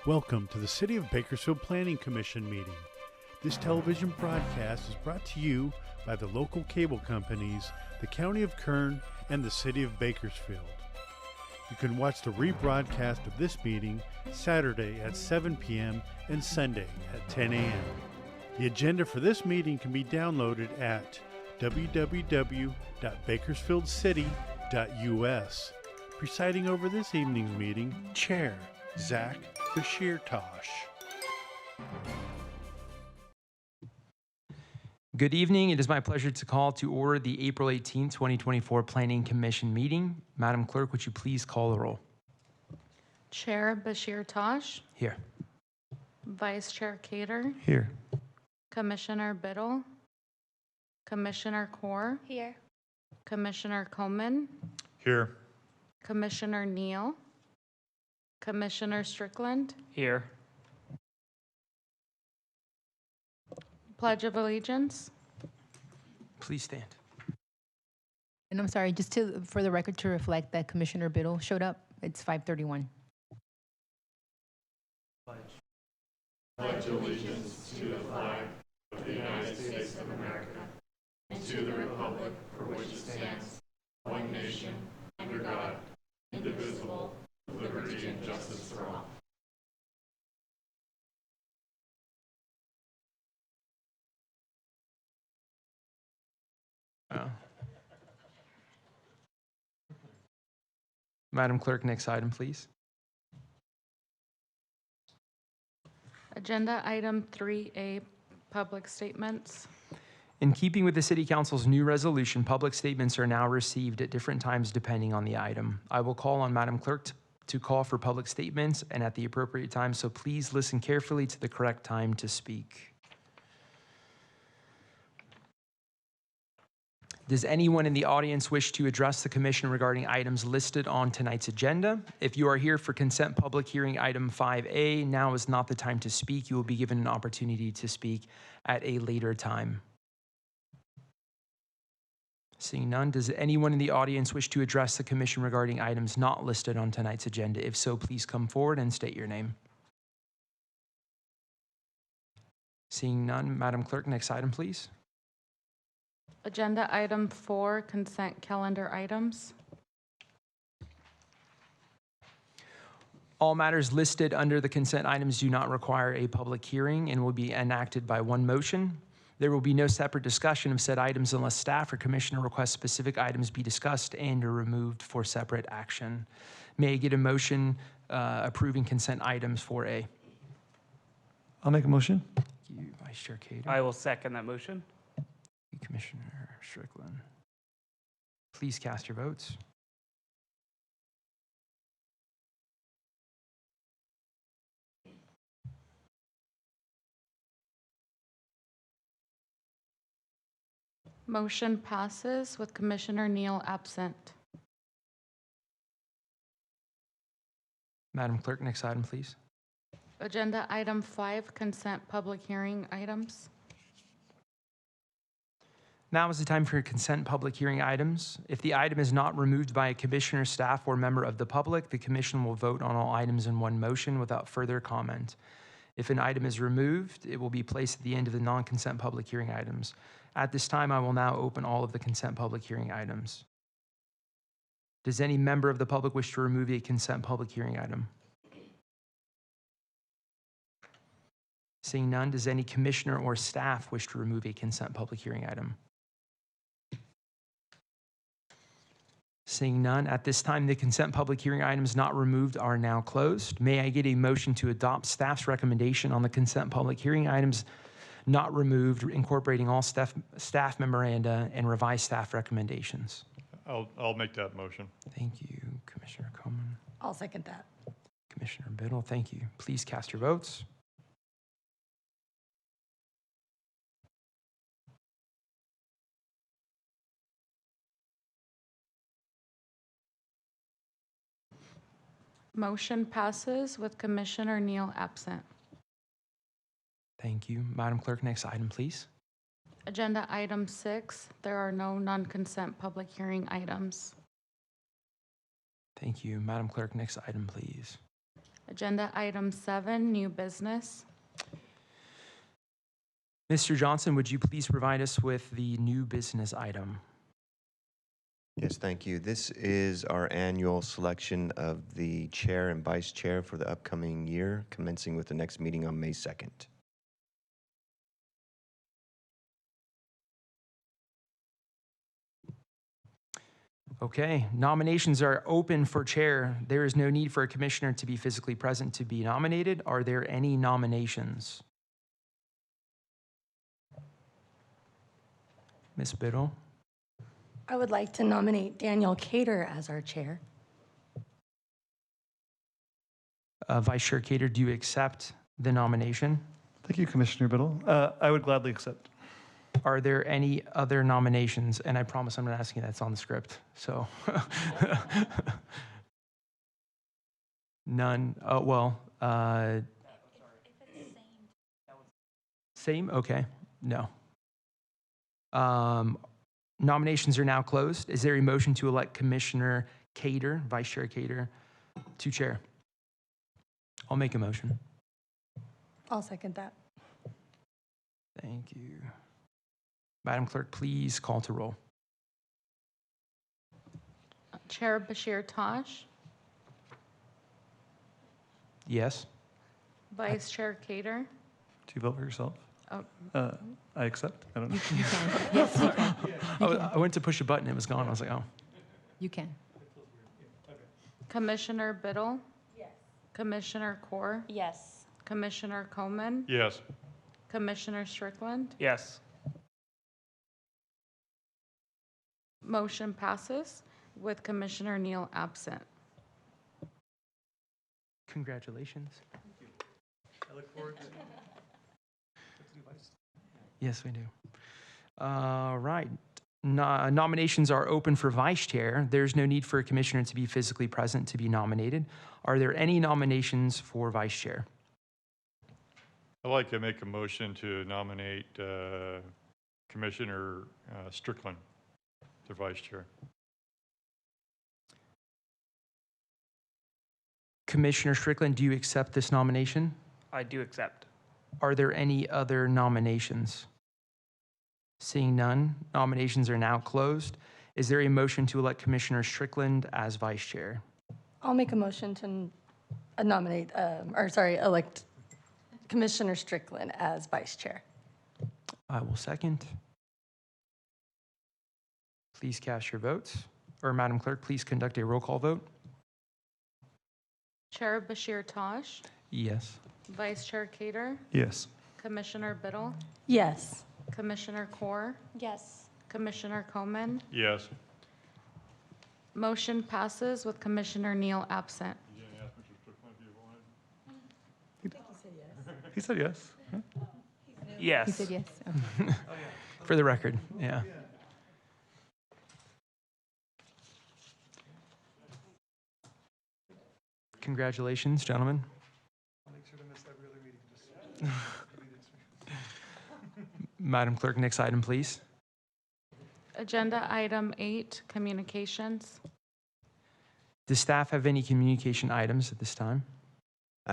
Welcome to the City of Bakersfield Planning Commission meeting. This television broadcast is brought to you by the local cable companies, the County of Kern, and the City of Bakersfield. You can watch the rebroadcast of this meeting Saturday at 7 p.m. and Sunday at 10 a.m. The agenda for this meeting can be downloaded at www.bakersfieldcity.us. Presiding over this evening's meeting, Chair Zach Bashir-Tosh. Good evening. It is my pleasure to call to order the April 18, 2024 Planning Commission meeting. Madam Clerk, would you please call the roll? Chair Bashir-Tosh. Here. Vice Chair Cater. Here. Commissioner Biddle. Commissioner Kaur. Here. Commissioner Coleman. Here. Commissioner Neal. Commissioner Strickland. Here. Pledge of Allegiance. Please stand. And I'm sorry, just for the record to reflect that Commissioner Biddle showed up. It's 5:31. Pledge allegiance to the flag of the United States of America and to the republic for which it stands, one nation, under God, indivisible, with liberty and justice for all. Madam Clerk, next item, please. Agenda item 3A, public statements. In keeping with the City Council's new resolution, public statements are now received at different times depending on the item. I will call on Madam Clerk to call for public statements and at the appropriate time, so please listen carefully to the correct time to speak. Does anyone in the audience wish to address the commission regarding items listed on tonight's agenda? If you are here for consent public hearing item 5A, now is not the time to speak. You will be given an opportunity to speak at a later time. Seeing none, does anyone in the audience wish to address the commission regarding items not listed on tonight's agenda? If so, please come forward and state your name. Seeing none, Madam Clerk, next item, please. Agenda item 4, consent calendar items. All matters listed under the consent items do not require a public hearing and will be enacted by one motion. There will be no separate discussion of said items unless staff or commissioner requests specific items be discussed and or removed for separate action. May I get a motion approving consent items 4A? I'll make a motion. Thank you, Vice Chair Cater. I will second that motion. Thank you, Commissioner Strickland. Please cast your votes. Motion passes with Commissioner Neal absent. Madam Clerk, next item, please. Agenda item 5, consent public hearing items. Now is the time for consent public hearing items. If the item is not removed by a commissioner, staff, or member of the public, the commission will vote on all items in one motion without further comment. If an item is removed, it will be placed at the end of the non-consent public hearing items. At this time, I will now open all of the consent public hearing items. Does any member of the public wish to remove a consent public hearing item? Seeing none, does any commissioner or staff wish to remove a consent public hearing item? Seeing none, at this time, the consent public hearing items not removed are now closed. May I get a motion to adopt staff's recommendation on the consent public hearing items not removed, incorporating all staff memoranda and revised staff recommendations? I'll make that motion. Thank you, Commissioner Coleman. I'll second that. Commissioner Biddle, thank you. Please cast your votes. Motion passes with Commissioner Neal absent. Thank you. Madam Clerk, next item, please. Agenda item 6, there are no non-consent public hearing items. Thank you. Madam Clerk, next item, please. Agenda item 7, new business. Mr. Johnson, would you please provide us with the new business item? Yes, thank you. This is our annual selection of the chair and vice chair for the upcoming year, commencing with the next meeting on May 2nd. Okay, nominations are open for chair. There is no need for a commissioner to be physically present to be nominated. Are there any nominations? Ms. Biddle? I would like to nominate Daniel Cater as our chair. Vice Chair Cater, do you accept the nomination? Thank you, Commissioner Biddle. I would gladly accept. Are there any other nominations? And I promise I'm not asking that's on the script, so. None. Same? Okay, no. Nominations are now closed. Is there a motion to elect Commissioner Cater, Vice Chair Cater, to chair? I'll make a motion. I'll second that. Thank you. Madam Clerk, please call to roll. Chair Bashir Tosh, Yes? Vice Chair Cater. Do you vote for yourself? Oh. I accept. I don't know. You can. Yes, you can. I went to push a button, it was gone. I was like, oh. You can. Commissioner Biddle. Yes. Commissioner Core. Yes. Commissioner Coleman. Yes. Commissioner Strickland. Yes. Motion passes with Commissioner Neal absent. Congratulations. I look forward to Yes, we do. All right. Nominations are open for vice chair. There's no need for a commissioner to be physically present to be nominated. Are there any nominations for vice chair? I'd like to make a motion to nominate Commissioner Strickland to vice chair. Commissioner Strickland, do you accept this nomination? I do accept. Are there any other nominations? Seeing none, nominations are now closed. Is there a motion to elect Commissioner Strickland as vice chair? I'll make a motion to elect Commissioner Strickland as vice chair. I will second. Please cast your votes. Or Madam Clerk, please conduct a roll call vote. Chair Bashir Tosh, Yes. Vice Chair Cater, Yes. Commissioner Biddle, Yes. Commissioner Core, Yes. Commissioner Coleman. Yes. Motion passes with Commissioner Neal absent. He said yes. Yes. He said yes. For the record, yeah. Congratulations, gentlemen. I'll make sure to miss every other meeting. Madam Clerk, next item, please. Agenda item 8, communications. Does staff have any communication items at this time?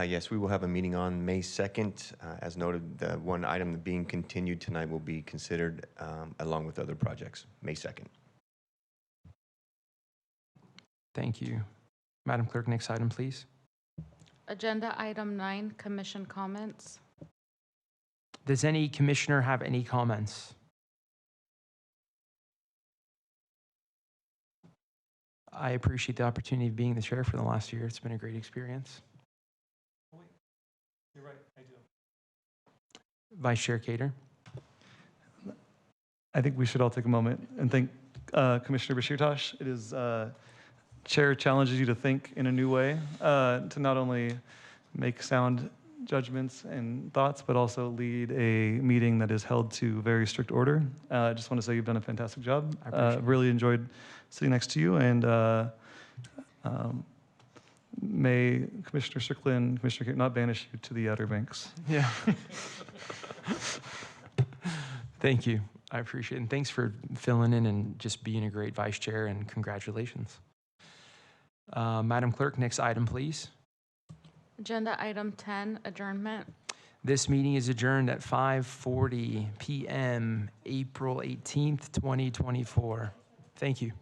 Yes, we will have a meeting on May 2nd. As noted, the one item being continued tonight will be considered along with other projects, May 2nd. Thank you. Madam Clerk, next item, please. Agenda item 9, commission comments. Does any commissioner have any comments? I appreciate the opportunity of being the chair for the last year. It's been a great experience. You're right, I do. Vice Chair Cater. I think we should all take a moment and thank Commissioner Bashir Tosh. It is Chair challenges you to think in a new way, to not only make sound judgments and thoughts, but also lead a meeting that is held to very strict order. I just want to say you've done a fantastic job. I appreciate it. Really enjoyed sitting next to you, and may Commissioner Strickland, Commissioner Cater not banish you to the Outer Banks. Yeah. Thank you. I appreciate it. And thanks for filling in and just being a great vice chair, and congratulations. Madam Clerk, next item, please. Agenda item 10, adjournment. This meeting is adjourned at 5:40 PM, April 18th, 2024. Thank you.